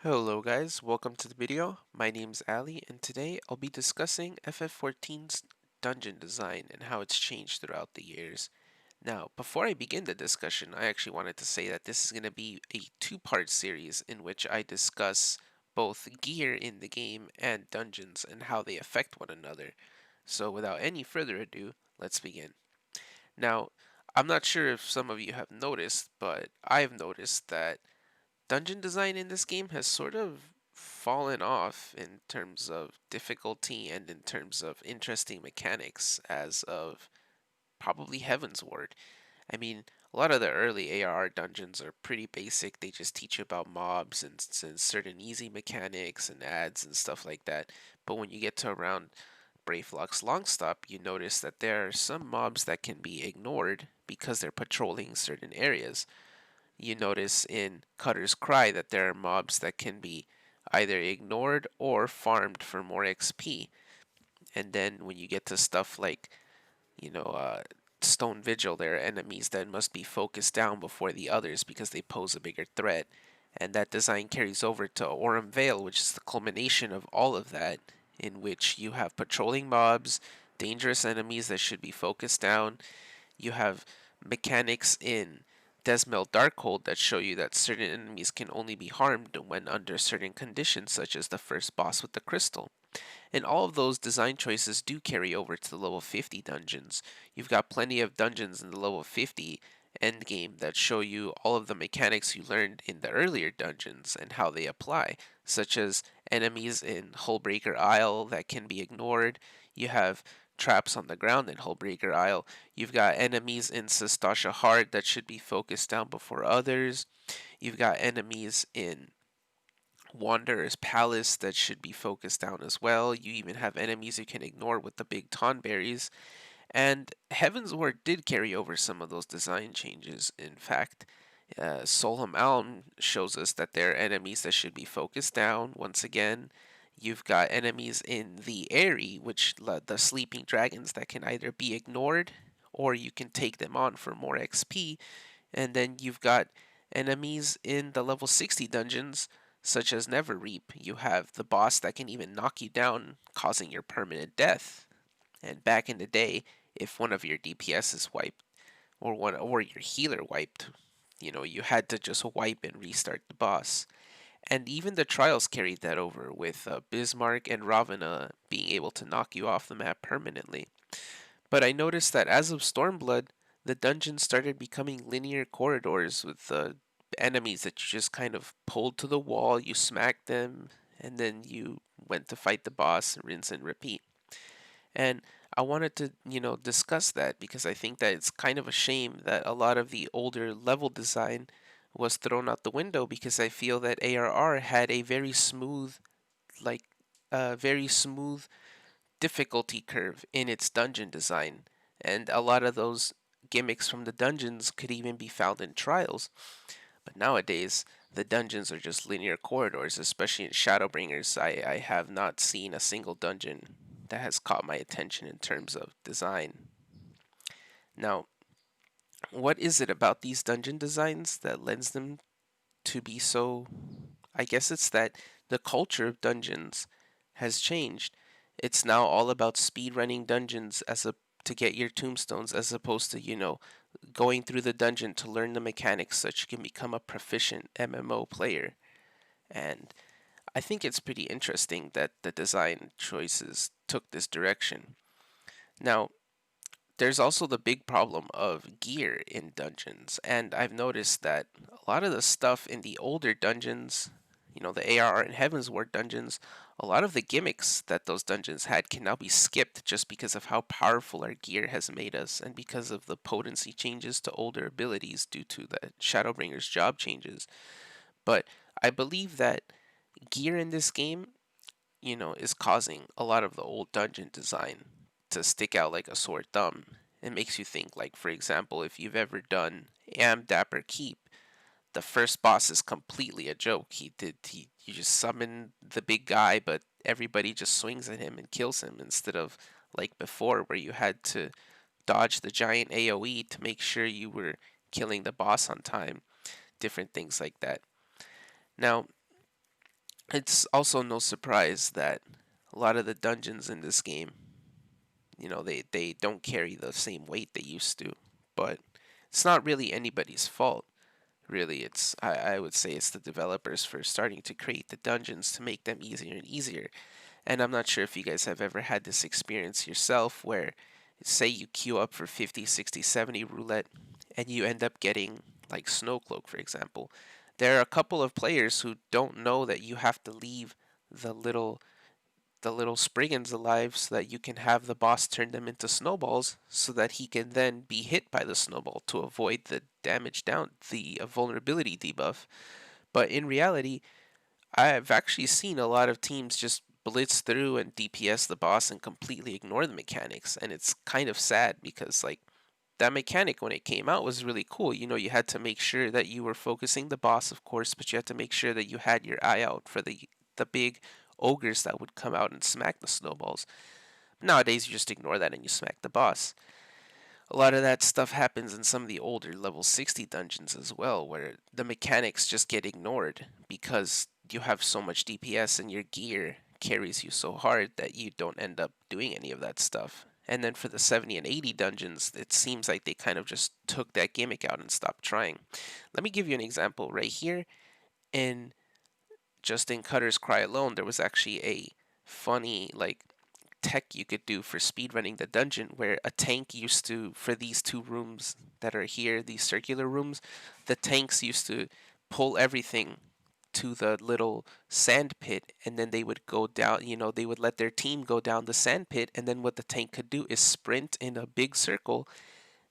Hello guys, welcome to the video. My name's Ali and today I'll be discussing FF14's dungeon design and how it's changed throughout the years. Now, before I begin the discussion, I actually wanted to say that this is going to be a two-part series in which I discuss both gear in the game and dungeons and how they affect one another. So without any further ado, let's begin. Now, I'm not sure if some of you have noticed, but I've noticed that dungeon design in this game has sort of fallen off in terms of difficulty and in terms of interesting mechanics as of probably Heaven's Ward. I mean, a lot of the early ARR dungeons are pretty basic. They just teach you about mobs and certain easy mechanics and ads and stuff like that. But when you get to around Bravelock's Longstop, you notice that there are some mobs that can be ignored because they're patrolling certain areas. You notice in Cutter's Cry that there are mobs that can be either ignored or farmed for more XP. And then when you get to stuff like, you know, uh, Stone Vigil, there are enemies that must be focused down before the others because they pose a bigger threat. And that design carries over to Aurum Vale, which is the culmination of all of that, in which you have patrolling mobs, dangerous enemies that should be focused down. You have mechanics in Desmel Darkhold that show you that certain enemies can only be harmed when under certain conditions, such as the first boss with the crystal. And all of those design choices do carry over to the level 50 dungeons. You've got plenty of dungeons in the level 50 endgame that show you all of the mechanics you learned in the earlier dungeons and how they apply, such as enemies in Hullbreaker Isle that can be ignored. You have traps on the ground in Hullbreaker Isle. You've got enemies in Sestasha Hard that should be focused down before others. You've got enemies in Wanderer's Palace that should be focused down as well. You even have enemies you can ignore with the big Tonberries. And Heaven's Ward did carry over some of those design changes. In fact, Solheim Alm shows us that there are enemies that should be focused down. Once again, you've got enemies in the Airy, which the sleeping dragons that can either be ignored or you can take them on for more XP. And then you've got enemies in the level 60 dungeons, such as Neverreap. You have the boss that can even knock you down, causing your permanent death. And back in the day, if one of your DPS is wiped or your healer wiped, you had to just wipe and restart the boss. And even the trials carried that over with Bismarck and Ravana being able to knock you off the map permanently. But I noticed that as of Stormblood, the dungeons started becoming linear corridors with enemies that you just kind of pulled to the wall, you smacked them, and then you went to fight the boss, rinse and repeat. And I wanted to, discuss that because I think that it's kind of a shame that a lot of the older level design was thrown out the window because I feel that ARR had a like, very smooth difficulty curve in its dungeon design, and a lot of those gimmicks from the dungeons could even be found in trials. But nowadays, the dungeons are just linear corridors, especially in Shadowbringers. I have not seen a single dungeon that has caught my attention in terms of design. Now, what is it about these dungeon designs that lends them to be so? I guess it's that the culture of dungeons has changed. It's now all about speedrunning dungeons to get your tombstones as opposed to, going through the dungeon to learn the mechanics so you can become a proficient MMO player. And I think it's pretty interesting that the design choices took this direction. Now, there's also the big problem of gear in dungeons, and I've noticed that a lot of the stuff in the older dungeons, the ARR and Heaven's Ward dungeons, a lot of the gimmicks that those dungeons had can now be skipped just because of how powerful our gear has made us and because of the potency changes to older abilities due to the Shadowbringer's job changes. But I believe that gear in this game, is causing a lot of the old dungeon design to stick out like a sore thumb. It makes you think, like, for example, if you've ever done Am Dapper Keep, the first boss is completely a joke. You just summon the big guy, but everybody just swings at him and kills him instead of like before where you had to dodge the giant AoE to make sure you were killing the boss on time. Different things like that. Now, It's also no surprise that a lot of the dungeons in this game, they don't carry the same weight they used to. But it's not really anybody's fault. Really, I would say it's the developers for starting to create the dungeons to make them easier and easier. And I'm not sure if you guys have ever had this experience yourself where, say, you queue up for 50, 60, 70 roulette and you end up getting, like, Snowcloak, for example. There are a couple of players who don't know that you have to leave the little the little Spriggans alive so that you can have the boss turn them into snowballs so that he can then be hit by the snowball to avoid the damage down, the vulnerability debuff. But in reality, I've actually seen a lot of teams just blitz through and DPS the boss and completely ignore the mechanics. And it's kind of sad because, like, that mechanic when it came out was really cool. You had to make sure that you were focusing the boss, of course, but you had to make sure that you had your eye out for the big ogres that would come out and smack the snowballs. Nowadays, you just ignore that and you smack the boss. A lot of that stuff happens in some of the older level 60 dungeons as well, where the mechanics just get ignored because you have so much DPS and your gear carries you so hard that you don't end up doing any of that stuff. And then for the 70 and 80 dungeons, it seems like they kind of just took that gimmick out and stopped trying. Let me give you an example right here. In just in Cutter's Cry alone, there was actually a funny, like, tech you could do for speedrunning the dungeon where a tank used to, for these two rooms that are here, these circular rooms, the tanks used to pull everything to the little sand pit, and then they would go down, they would let their team go down the sand pit, and then what the tank could do is sprint in a big circle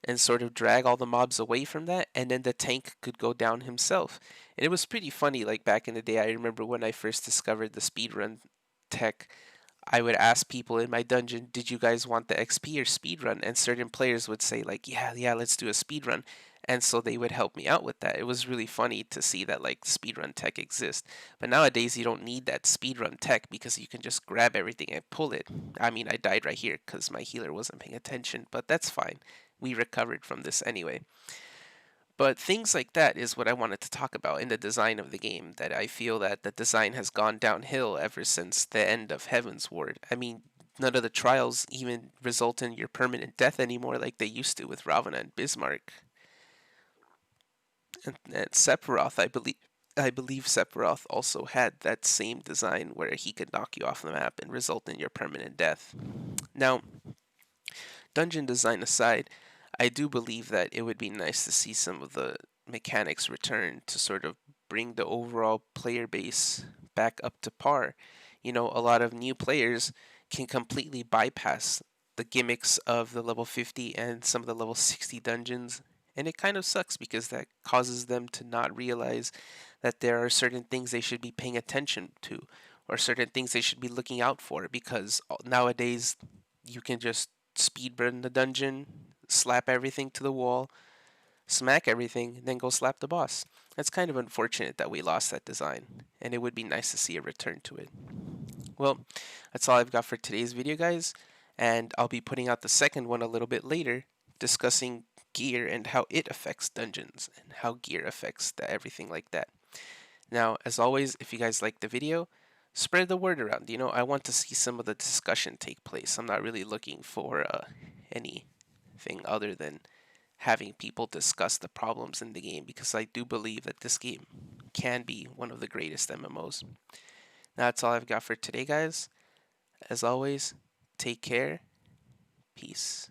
and sort of drag all the mobs away from that, and then the tank could go down himself. And it was pretty funny. Like, back in the day, I remember when I first discovered the speedrun tech, I would ask people in my dungeon, did you guys want the XP or speedrun? And certain players would say, like, yeah, let's do a speedrun. And so they would help me out with that. It was really funny to see that, like, speedrun tech exists. But nowadays you don't need that speedrun tech because you can just grab everything and pull it. I mean, I died right here because my healer wasn't paying attention, but that's fine. We recovered from this anyway. But things like that is what I wanted to talk about in the design of the game, that I feel that the design has gone downhill ever since the end of Heaven's Ward. I mean, none of the trials even result in your permanent death anymore like they used to with Ravana and Bismarck. And Sephiroth, I believe Sephiroth also had that same design where he could knock you off the map and result in your permanent death. Now, dungeon design aside, I do believe that it would be nice to see some of the mechanics return to sort of bring the overall player base back up to par. A lot of new players can completely bypass the gimmicks of the level 50 and some of the level 60 dungeons. And it kind of sucks because that causes them to not realize that there are certain things they should be paying attention to or certain things they should be looking out for, because nowadays you can just speedrun the dungeon, slap everything to the wall, smack everything, then go slap the boss. That's kind of unfortunate that we lost that design, and it would be nice to see a return to it. Well, that's all I've got for today's video, guys, and I'll be putting out the second one a little bit later, discussing gear and how it affects dungeons and how gear affects everything like that. Now, as always, if you guys like the video, spread the word around. I want to see some of the discussion take place. I'm not really looking for anything other than having people discuss the problems in the game, because I do believe that this game can be one of the greatest MMOs. Now, that's all I've got for today, guys. As always, take care. Peace.